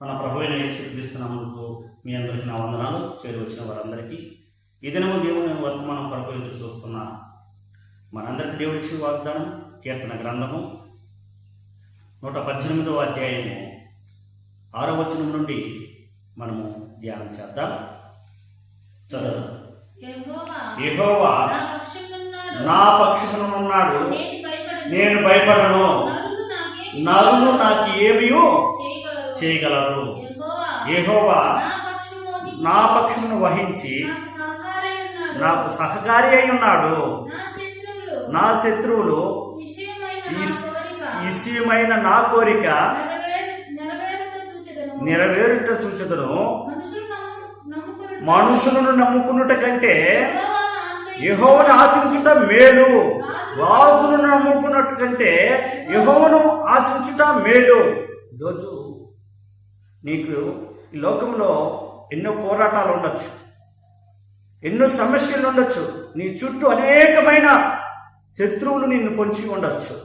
మన ప్రభు అయిన యేసుక్రీస్తు నామములో మీ అందరికీ నా వందనాలు. చేరి వచ్చిన వారందరికీ ఈ దినము దేవుని వర్తమానం కొరకు ఎదురు చూస్తున్నారు. మనందరికీ దేవుడు ఇచ్చిన వాగ్దానం కీర్తన గ్రంథము 118వ అధ్యాయము 6వ వచనం నుండి మనము ధ్యానం చేద్దాం. చదువు. యెహోవా నా పక్షమునున్నాడు, నేను భయపడను, నరులు నాకు ఏమీ చేయగలరు. యెహోవా నా పక్షమును వహించి నాకు సహకారి అయి ఉన్నాడు. నా శత్రువులు విషయమైన నా కోరిక నెరవేరుట చూచెదను. మనుషులను నమ్ముకున్నట కంటే యెహోవాను ఆశించుట మేలు. రాజులను నమ్ముకున్నట్టు కంటే యెహోవాను ఆశించుట మేలు. ఈరోజు నీకు ఈ లోకంలో ఎన్నో పోరాటాలు ఉండొచ్చు, ఎన్నో సమస్యలు ఉండొచ్చు, నీ చుట్టూ అనేకమైన శత్రువులు నిన్ను పొంచి ఉండొచ్చు.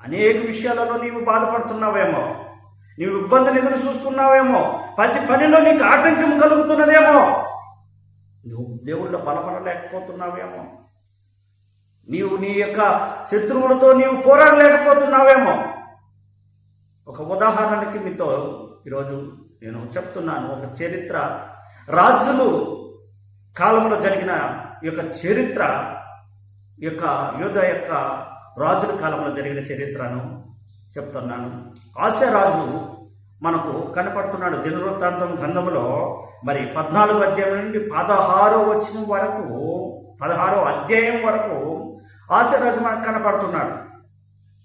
అనేక విషయాలలో నీవు బాధపడుతున్నావేమో, నీవు ఇబ్బందులు ఎదురు చూస్తున్నావేమో, ప్రతి పనిలో నీకు ఆటంకం కలుగుతున్నదేమో, నువ్వు దేవుళ్ళ బలపడలేకపోతున్నావేమో, నీవు నీ యొక్క శత్రువులతో నీవు పోరాడలేకపోతున్నావేమో. ఒక ఉదాహరణకి మీతో ఈరోజు నేను చెప్తున్నాను. ఒక చరిత్ర, రాజులు కాలంలో జరిగిన యొక్క చరిత్ర, యొక్క యోధ యొక్క రాజుల కాలంలో జరిగిన చరిత్రను చెప్తున్నాను. ఆశారాజు మనకు కనపడుతున్నాడు దినవృత్తాంతం గ్రంథంలో. మరి 14వ అధ్యాయం నుండి 16వ వచనం వరకు, 16వ అధ్యాయం వరకు ఆశారాజు మనకు కనపడుతున్నాడు.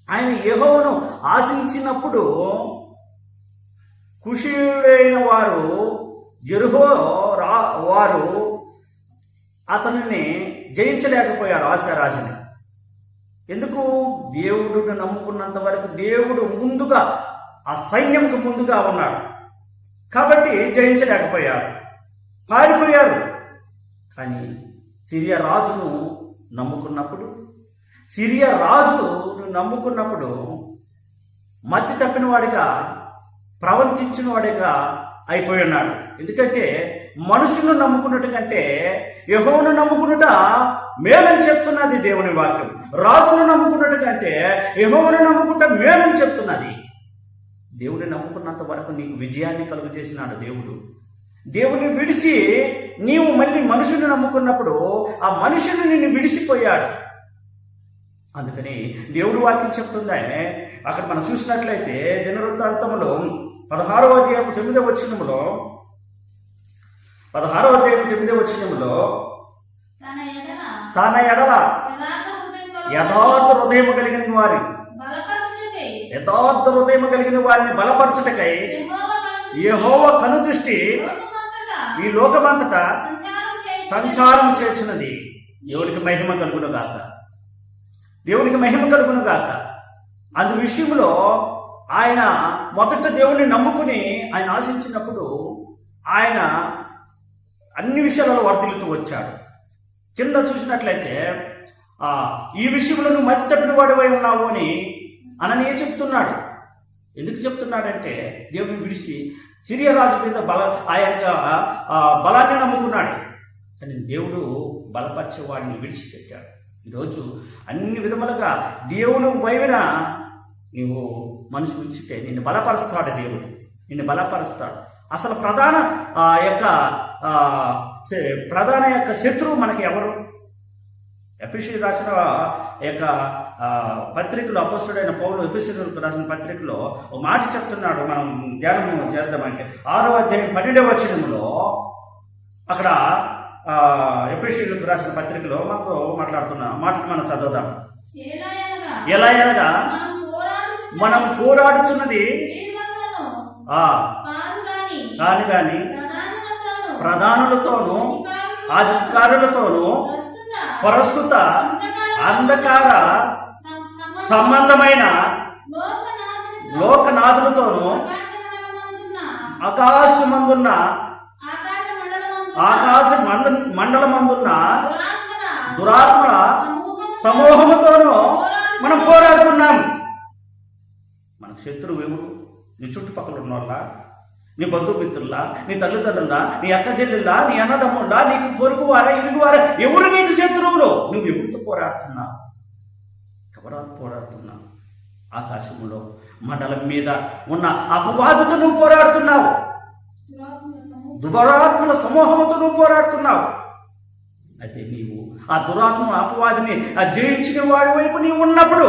ఆయన యెహోవాను ఆశించినప్పుడు కుషీయుడైన వారు జెరుహో వారు అతనిని జయించలేకపోయారు, ఆశారాజుని. ఎందుకు? దేవుడిని నమ్ముకున్నంత వరకు దేవుడు ముందుగా ఆ సైన్యంకు ముందుగా ఉన్నాడు కాబట్టి జయించలేకపోయారు, పారిపోయారు. కానీ సిరియా రాజును నమ్ముకున్నప్పుడు, సిరియా రాజును నమ్ముకున్నప్పుడు మతి తప్పిన వాడిగా, ప్రవర్తించిన వాడిగా అయిపోయి ఉన్నాడు. ఎందుకంటే మనుషులను నమ్ముకున్నట్టు కంటే యెహోవాను నమ్ముకున్నట మేలని చెప్తున్నది దేవుని వాక్యం. రాజును నమ్ముకున్నట్టు కంటే యెహోవాను నమ్ముకుంట మేలని చెప్తున్నది. దేవుని నమ్ముకున్నంత వరకు నీకు విజయాన్ని కలుగు చేసినాడు దేవుడు. దేవుని విడిచి నీవు మళ్ళీ మనుషుని నమ్ముకున్నప్పుడు ఆ మనుషుని నిన్ను విడిచిపోయాడు. అందుకని దేవుడు వాక్యం చెప్తుందే. అక్కడ మనం చూసినట్లయితే దినవృత్తాంతంలో 16వ అధ్యాయం 9వ వచనంలో, 16వ అధ్యాయం 9వ వచనంలో తన ఎడల యథార్థ హృదయం కలిగిన వారిని బలపరచుటకై యెహోవా కనుదృష్టి ఈ లోకమంతటా సంచారం చేర్చున్నది. దేవునికి మహిమ కలుగును గాక, దేవునికి మహిమ కలుగును గాక. అందు విషయంలో ఆయన మొదట దేవుణ్ణి నమ్ముకుని ఆయన ఆశించినప్పుడు ఆయన అన్ని విషయాలలో వర్ధిల్లుతూ వచ్చాడు. కింద చూసినట్లయితే ఈ విషయంలో నువ్వు మతి తప్పిన వాడివై ఉన్నావు అని అననీయ చెప్తున్నాడు. ఎందుకు చెప్తున్నాడంటే దేవుని విడిచి సిరియా రాజు మీద ఆయనగా బలాన్ని నమ్ముకున్నాడు. కానీ దేవుడు బలపరిచేవాడిని విడిచిపెట్టాడు. ఈరోజు అన్ని విధములుగా దేవుని వైపున నీవు మనసు ఉంచితే నిన్ను బలపరుస్తాడు. దేవుడు నిన్ను బలపరుస్తాడు. అసలు ప్రధాన యొక్క శత్రువు మనకి ఎవరు? ఎఫెసీయులకు రాసిన యొక్క పత్రికలో అపొస్తలుడైన పౌలు ఎఫెసీయులకు రాసిన పత్రికలో ఒక మాట చెప్తున్నాడు. మనం ధ్యానం చేద్దామంటే 6వ అధ్యాయం 12వ వచనంలో అక్కడ ఎఫెసీయులకు రాసిన పత్రికలో మనతో మాట్లాడుతున్న మాటను మనం చదువుదాం. ఎలా అనగా మనం పోరాడుచున్నది కాని ప్రధానులతోనూ అధికారులతోనూ ప్రస్తుత అంధకార సంబంధమైన లోకనాథులతోనూ ఆకాశ మండలమందున్న దురాత్మల సమూహముతోనూ మనం పోరాడుతున్నాం. మనకు శత్రువు ఎవరు? నీ చుట్టుపక్కల ఉన్నోళ్ళ, నీ బంధుమిత్రుల్లా, నీ తల్లిదండ్రులా, నీ అక్క చెల్లెల్లా, నీ అన్నదమ్ముళ్ళా, నీకు పొరుగువారా, ఇరుగువారా, ఎవరు నీకు శత్రువులు? నువ్వు ఎవరితో పోరాడుతున్నావు? ఎవరు పోరాడుతున్నావు? ఆకాశంలో మండలం మీద ఉన్న అపవాదుతో నువ్వు పోరాడుతున్నావు. దురాత్మల సమూహంతో నువ్వు పోరాడుతున్నావు. అయితే నీవు ఆ దురాత్మ అపవాదిని జయించిన వాడి వైపు నీవు ఉన్నప్పుడు,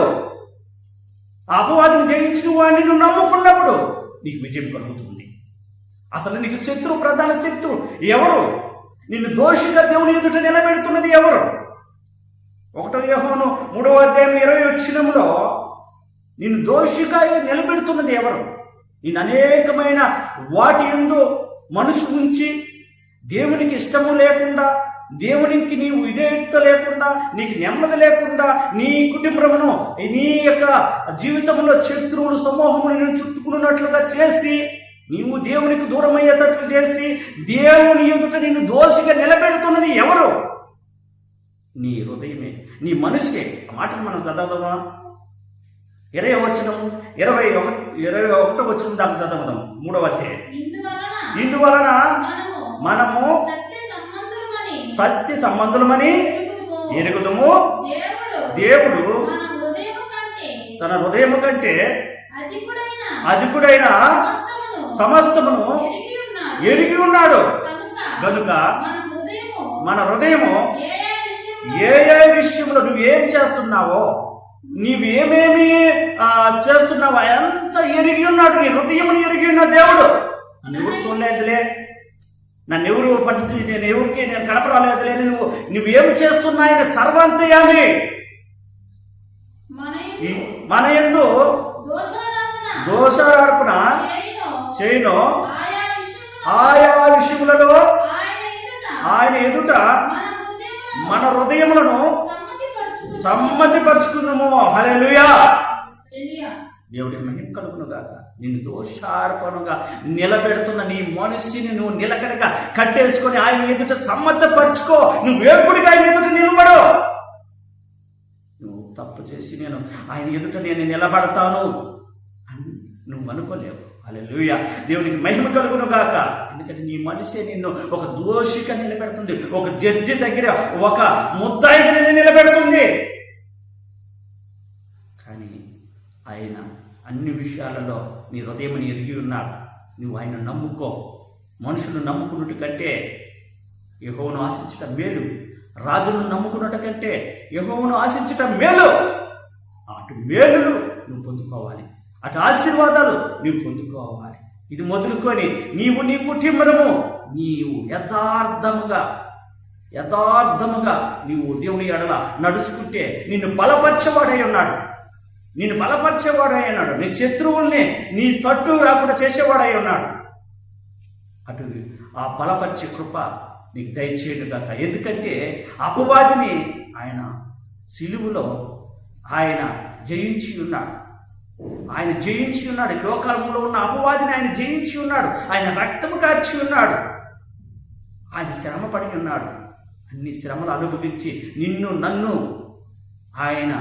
ఆ అపవాదిని జయించిన వాడిని నువ్వు నమ్ముకున్నప్పుడు నీకు విజయం కలుగుతుంది. అసలు నీకు శత్రువు, ప్రధాన శత్రువు ఎవరు? నిన్ను దోషిగా దేవుని ఎదుట నిలబెడుతున్నది ఎవరు? 1 యోహాను 3వ అధ్యాయం 20వ వచనంలో నిన్ను దోషిగా నిలబెడుతున్నది ఎవరు? నేను అనేకమైన వాటి యందు మనసు ఉంచి దేవునికి ఇష్టము లేకుండా, దేవునికి నీవు విధేయత లేకుండా, నీకు నెమ్మది లేకుండా, నీ కుటుంబమును, నీ యొక్క జీవితంలో శత్రువులు సమూహమును నేను చుట్టుకున్నట్లుగా చేసి, నీవు దేవునికి దూరం అయ్యేటట్లు చేసి, దేవుని ఎదుట నిన్ను దోషిగా నిలబెడుతున్నది ఎవరు? నీ హృదయమే, నీ మనస్సే. ఆ మాటను మనం చదవదామా? 20వ వచనం, 21వ వచనం దాకా చదవదాం. 3వ అధ్యాయం. ఇందువలన మనము సత్య సంబంధులమని ఎరుగుదుము. దేవుడు తన హృదయము కంటే అధికుడైన సమస్తమును ఎరిగి ఉన్నాడు గనుక మన హృదయము ఏ ఏ విషయంలో నువ్వేం చేస్తున్నావో, నీవేమేమి చేస్తున్నావో ఎంత ఎరిగి ఉన్నాడు. నీ హృదయమును ఎరిగి ఉన్న దేవుడు. నన్ను ఎవరు చూడలేదులే, నన్ను ఎవరు పరిస్థితి, నేను కనపరాలేదులే, నువ్వేమి చేస్తున్నాయని సర్వాంతయామి మన యందు దోషారోపణ చేయను. ఆయా విషయములలో ఆయన ఎదుట మన హృదయములను సమ్మతిపరుచుకుందాము. హల్లెలూయా. దేవుడికి మహిమ కలుగును గాక. నిన్ను దోషార్పణగా నిలబెడుతున్న నీ మనస్సుని నువ్వు నిలకడగా కట్టేసుకొని ఆయన ఎదుట సమ్మతపరుచుకో. నువ్వు వేపుడిగా ఆయన ఎదుట నిలబడు. నువ్వు తప్పు చేసి నేను ఆయన ఎదుట నేను నిలబడతాను అని నువ్వు అనుకోలేవు. హల్లెలూయా. దేవునికి మహిమ కలుగును గాక. ఎందుకంటే నీ మనసే నిన్ను ఒక దోషిగా నిలబెడుతుంది, ఒక జడ్జి దగ్గర ఒక ముద్దాయిగా నిన్ను నిలబెడుతుంది. కానీ ఆయన అన్ని విషయాలలో నీ హృదయముని ఎరిగి ఉన్నాడు. నువ్వు ఆయన నమ్ముకో. మనుషులు నమ్ముకున్నట్టు కంటే యెహోవాను ఆశించటం మేలు. రాజును నమ్ముకున్నట్టు కంటే యెహోవాను ఆశించటం మేలు. అటు మేలులు నువ్వు పొందుకోవాలి, అటు ఆశీర్వాదాలు నీవు పొందుకోవాలి. ఇది మొదలుకొని నీవు నీ కుటుంబము నీవు యథార్థముగా నీవు దేవుని ఎడల నడుచుకుంటే నిన్ను బలపరిచేవాడై ఉన్నాడు. నీ శత్రువుల్ని నీ తట్టు రాకుండా చేసేవాడై ఉన్నాడు. అటు ఆ బలపరిచే కృప నీకు దయచేయడు గాక. ఎందుకంటే అపవాదిని ఆయన సిలువలో ఆయన జయించి ఉన్నాడు. లోకాలంలో ఉన్న అపవాదిని ఆయన జయించి ఉన్నాడు. ఆయన రక్తము కార్చి ఉన్నాడు. ఆయన శ్రమ పడి ఉన్నాడు. అన్ని శ్రమలు అనుభవించి నిన్ను నన్ను ఆయన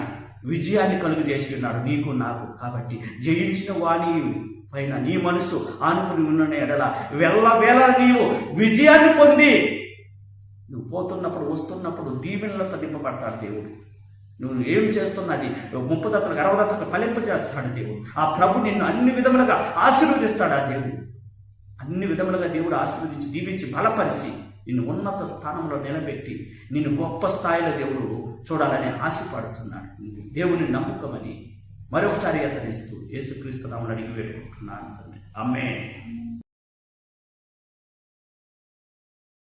విజయాన్ని కలుగు చేసి ఉన్నాడు, నీకు నాకు. కాబట్టి జయించిన వాణి పైన నీ మనసు ఆనుకుని ఉన్న ఎడల వెళ్ళవేళ నీవు విజయాన్ని పొంది నువ్వు పోతున్నప్పుడు వస్తున్నప్పుడు దీవెనలతో నింపబడతాడు దేవుడు. నువ్వు ఏం చేస్తున్నది 30 దత్తలకు 60 దత్తలకు ఫలింప చేస్తాడు దేవుడు. ఆ ప్రభు నిన్ను అన్ని విధములుగా ఆశీర్వదిస్తాడు. ఆ దేవుడు అన్ని విధములుగా దేవుడు ఆశీర్వదించి దీవించి బలపరిచి నిన్ను ఉన్నత స్థానంలో నిలబెట్టి నిన్ను గొప్ప స్థాయిలో దేవుడు చూడాలని ఆశపడుతున్నాడు. దేవుని నమ్మకమని మరొకసారి అతనిస్తూ యేసుక్రీస్తు నామమున అడిగి వేడుకుంటున్నాను. ఆమేన్.